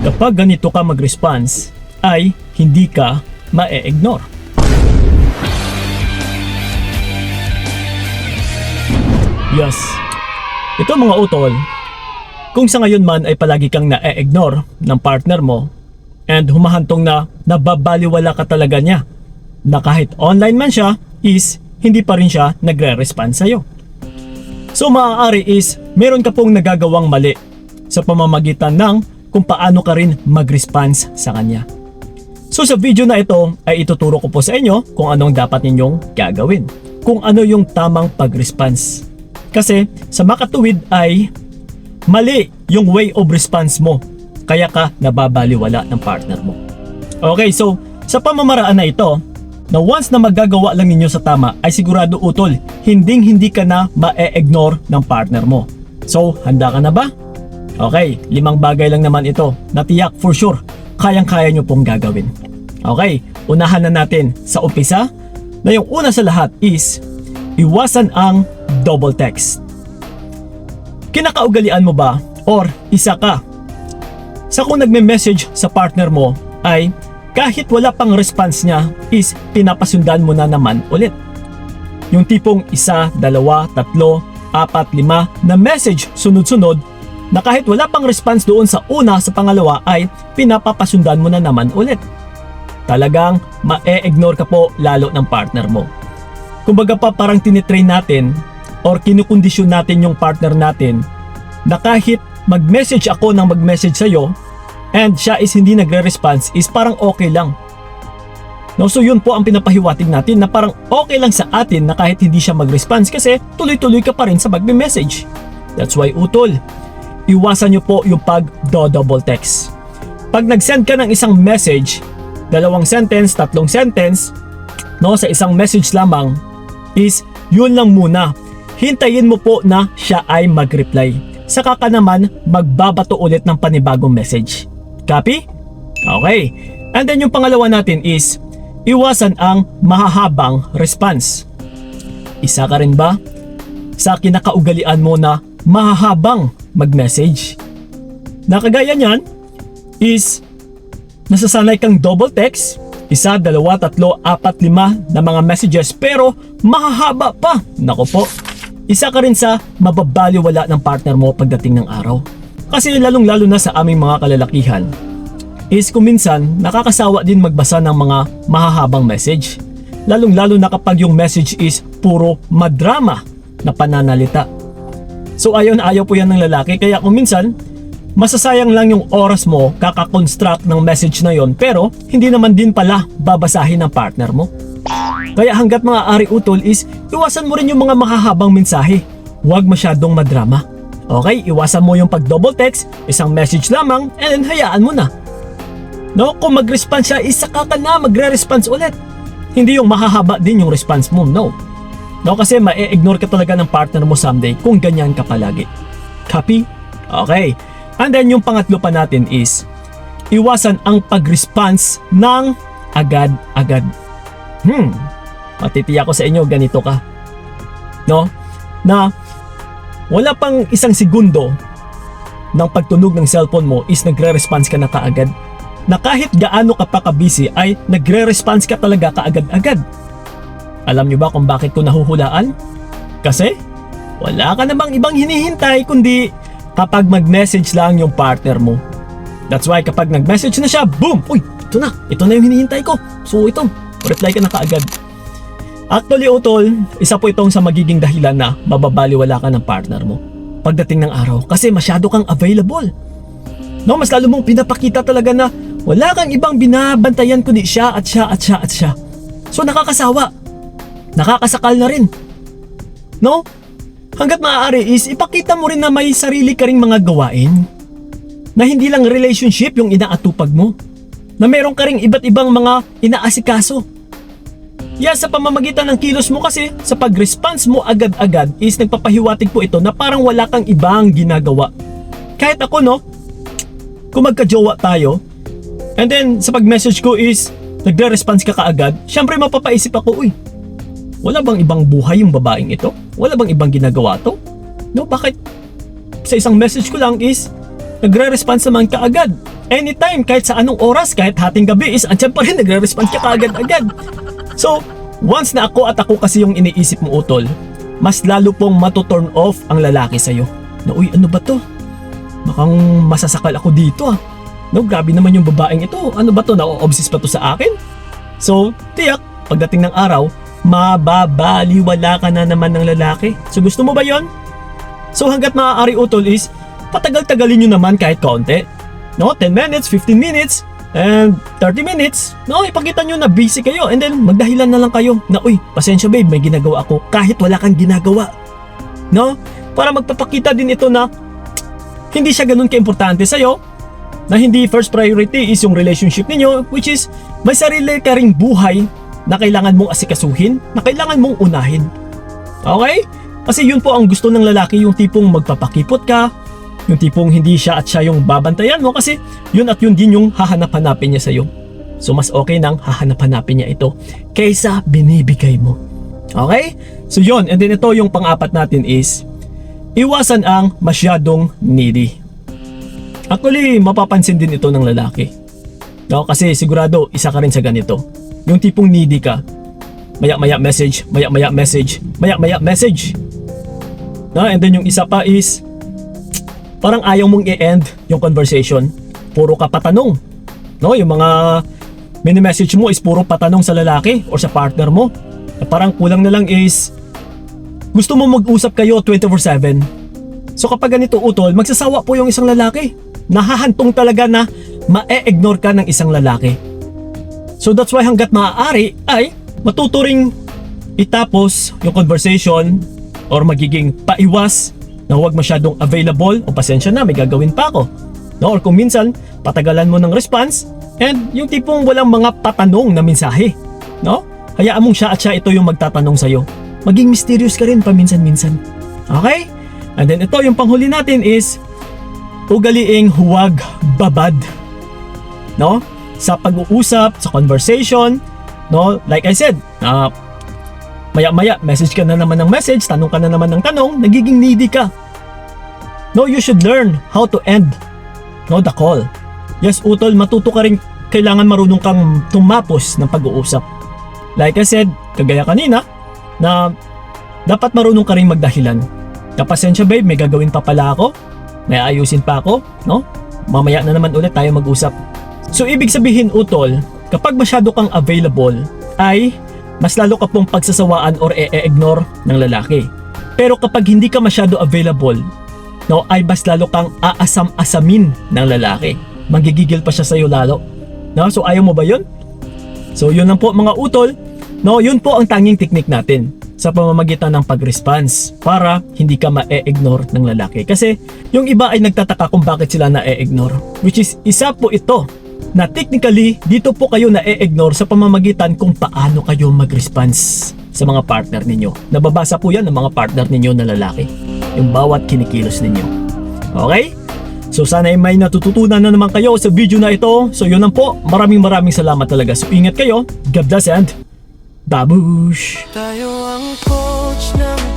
Kapag ganito ka mag-response, ay hindi ka ma-ignore. Yes. Ito mga utol, kung sa ngayon man ay palagi kang na-ignore ng partner mo and humahantong na nababaliwala ka talaga niya, na kahit online man siya is hindi pa rin siya nagre-respond sa'yo. So maaari is meron ka pong nagagawang mali sa pamamagitan ng kung paano ka rin mag-response sa kanya. So sa video na ito ay ituturo ko po sa inyo kung anong dapat ninyong gagawin, kung ano yung tamang pag-response. Kasi sa makatuwid ay mali yung way of response mo, kaya ka nababaliwala ng partner mo. Okay, so sa pamamaraan na ito, na once na magagawa lang ninyo sa tama ay sigurado utol, hindi ka na ma-ignore ng partner mo. So handa ka na ba? Okay, 5 bagay lang naman ito na tiyak for sure kayang-kaya nyo pong gagawin. Okay, unahan na natin sa umpisa na yung una sa lahat is iwasan ang double text. Kinakaugalian mo ba or isa ka sa kung nagme-message sa partner mo ay kahit wala pang response niya is pinapasundan mo na naman ulit? Yung tipong 1, 2, 3, 4, 5 na message sunod-sunod na kahit wala pang response doon sa una, sa pangalawa ay pinapapasundan mo na naman ulit. Talagang ma-ignore ka po lalo ng partner mo. Kumbaga pa parang tinitrain natin or kinukondisyon natin yung partner natin na kahit mag-message ako ng mag-message sa'yo and siya is hindi nagre-response is parang okay lang. No, so yun po ang pinapahiwatig natin na parang okay lang sa atin na kahit hindi siya mag-response kasi tuloy-tuloy ka pa rin sa magme-message. That's why utol, iwasan nyo po yung pag-double text. Pag nag-send ka ng isang message, 2 sentence, 3 sentence, no, sa isang message lamang, is yun lang muna. Hintayin mo po na siya ay mag-reply. Saka ka naman magbabato ulit ng panibagong message. Copy? Okay. And then yung pangalawa natin is iwasan ang mahahabang response. Isa ka rin ba sa kinakaugalian mo na mahahabang mag-message? Nakagaya niyan is nasasanay kang double text, 1, 2, 3, 4, 5 na mga messages pero mahahaba pa. Nako po, isa ka rin sa mababaliwala ng partner mo pagdating ng araw. Kasi lalong-lalo na sa aming mga kalalakihan is kung minsan nakakasawa din magbasa ng mga mahahabang message. Lalong-lalo na kapag yung message is puro madrama na pananalita. So ayaw na ayaw po yan ng lalaki, kaya kung minsan masasayang lang yung oras mo kaka-construct ng message na yon pero hindi naman din pala babasahin ng partner mo. Kaya hanggat mga ari utol is iwasan mo rin yung mga mahahabang mensahe. Huwag masyadong madrama. Okay, iwasan mo yung pag-double text, isang message lamang and then hayaan mo na. No, kung mag-response siya, isa ka na magre-response ulit. Hindi yung mahahaba din yung response mo, no. No, kasi ma-ignore ka talaga ng partner mo someday kung ganyan ka palagi. Copy? Okay. And then yung pangatlo pa natin is iwasan ang pag-response ng agad-agad. Matitiyak ko sa inyo ganito ka. No? Na wala pang 1 segundo ng pagtunog ng cellphone mo is nagre-response ka na kaagad. Na kahit gaano ka pa ka-busy ay nagre-response ka talaga kaagad-agad. Alam nyo ba kung bakit ko nahuhulaan? Kasi wala ka namang ibang hinihintay kundi kapag mag-message lang yung partner mo. That's why kapag nag-message na siya, boom! Uy, ito na yung hinihintay ko. So ito, reply ka na kaagad. Actually utol, isa po itong sa magiging dahilan na mababaliwala ka ng partner mo pagdating ng araw kasi masyado kang available. No, mas lalo mong pinapakita talaga na wala kang ibang binabantayan kundi siya at siya at siya at siya. So nakakasawa. Nakakasakal na rin. No? Hanggat maaari is ipakita mo rin na may sarili ka ring mga gawain. Na hindi lang relationship yung inaatupag mo. Na meron ka ring iba't ibang mga inaasikaso. Yan sa pamamagitan ng kilos mo kasi sa pag-response mo agad-agad is nagpapahiwatig po ito na parang wala kang ibang ginagawa. Kahit ako no, kung magka-jowa tayo, and then sa pag-message ko is nagre-response ka kaagad, syempre mapapaisip ako, uy, wala bang ibang buhay yung babaeng ito? Wala bang ibang ginagawa to? No, bakit sa isang message ko lang is nagre-response naman kaagad? anytime, kahit sa anong oras, kahit hating gabi is andyan pa rin, nagre-respond ka agad-agad. So, once na ako at ako kasi yung iniisip mo, utol, mas lalo pong matuturn off ang lalaki sa'yo. Na, uy, ano ba to? Makang masasakal ako dito ah. No, grabe naman yung babaeng ito. Ano ba to? Na-obsess pa to sa akin? So, tiyak, pagdating ng araw, mababaliwala ka na naman ng lalaki. So, gusto mo ba yon? So, hanggat maaari, utol, is patagal-tagalin nyo naman kahit kaunti. No, 10 minutes, 15 minutes, and 30 minutes. No, ipakita nyo na busy kayo and then magdahilan na lang kayo na, uy, pasensya babe, may ginagawa ako kahit wala kang ginagawa. No? Para magpapakita din ito na hindi siya ganun kaimportante sa'yo, na hindi first priority is yung relationship ninyo, which is may sarili ka ring buhay na kailangan mong asikasuhin, na kailangan mong unahin. Okay? Kasi yun po ang gusto ng lalaki, yung tipong magpapakipot ka, yung tipong hindi siya at siya yung babantayan mo, kasi yun at yun din yung hahanap-hanapin niya sa'yo. So mas okay nang hahanap-hanapin niya ito kaysa binibigay mo. Okay? So yun, and then ito yung pang-apat natin is iwasan ang masyadong needy. Actually, mapapansin din ito ng lalaki. No, kasi sigurado isa ka rin sa ganito. Yung tipong needy ka. Maya-maya message, maya-maya message, maya-maya message. No, and then yung isa pa is parang ayaw mong i-end yung conversation. Puro ka patanong. No, yung mga mini-message mo is puro patanong sa lalaki or sa partner mo. Parang kulang na lang is gusto mo mag-usap kayo 24/7. So kapag ganito, utol, magsasawa po yung isang lalaki. Nahahantong talaga na ma-ignore ka ng isang lalaki. So that's why hanggat maaari ay matuturing itapos yung conversation or magiging paiwas na huwag masyadong available o pasensya na, may gagawin pa ako. No? Or kung minsan, patagalan mo ng response and yung tipong walang mga patanong na mensahe. No? Hayaan mong siya at siya ito yung magtatanong sa'yo. Maging mysterious ka rin paminsan-minsan. Okay? And then ito yung panghuli natin is ugaliing huwag babad. No? Sa pag-uusap, sa conversation, no? Like I said, maya-maya message ka na naman ng message, tanong ka na naman ng tanong, nagiging needy ka. No, you should learn how to end, no, the call. Yes, utol, matuto ka rin, kailangan marunong kang tumapos ng pag-uusap. Like I said, kagaya kanina, na dapat marunong ka rin magdahilan. Kapasensya babe, may gagawin pa pala ako, may ayusin pa ako, no? Mamaya na naman ulit tayo mag-usap. So ibig sabihin, utol, kapag masyado kang available ay mas lalo ka pong pagsasawaan or i-ignore ng lalaki. Pero kapag hindi ka masyado available, no, ay mas lalo kang aasam-asamin ng lalaki. Magigigil pa siya sa'yo lalo. No? So ayaw mo ba yun? So yun lang po mga utol. No, yun po ang tanging technique natin sa pamamagitan ng pag-response para hindi ka ma-ignore ng lalaki. Kasi yung iba ay nagtataka kung bakit sila na-ignore. Which is isa po ito na technically dito po kayo na-ignore sa pamamagitan kung paano kayo mag-response sa mga partner ninyo. Nababasa po yan ng mga partner ninyo na lalaki. Yung bawat kinikilos ninyo. Okay? So sana ay may natututunan na naman kayo sa video na ito. So yun lang po. Maraming salamat talaga. So ingat kayo. God bless and babush! Tayo ang coach ng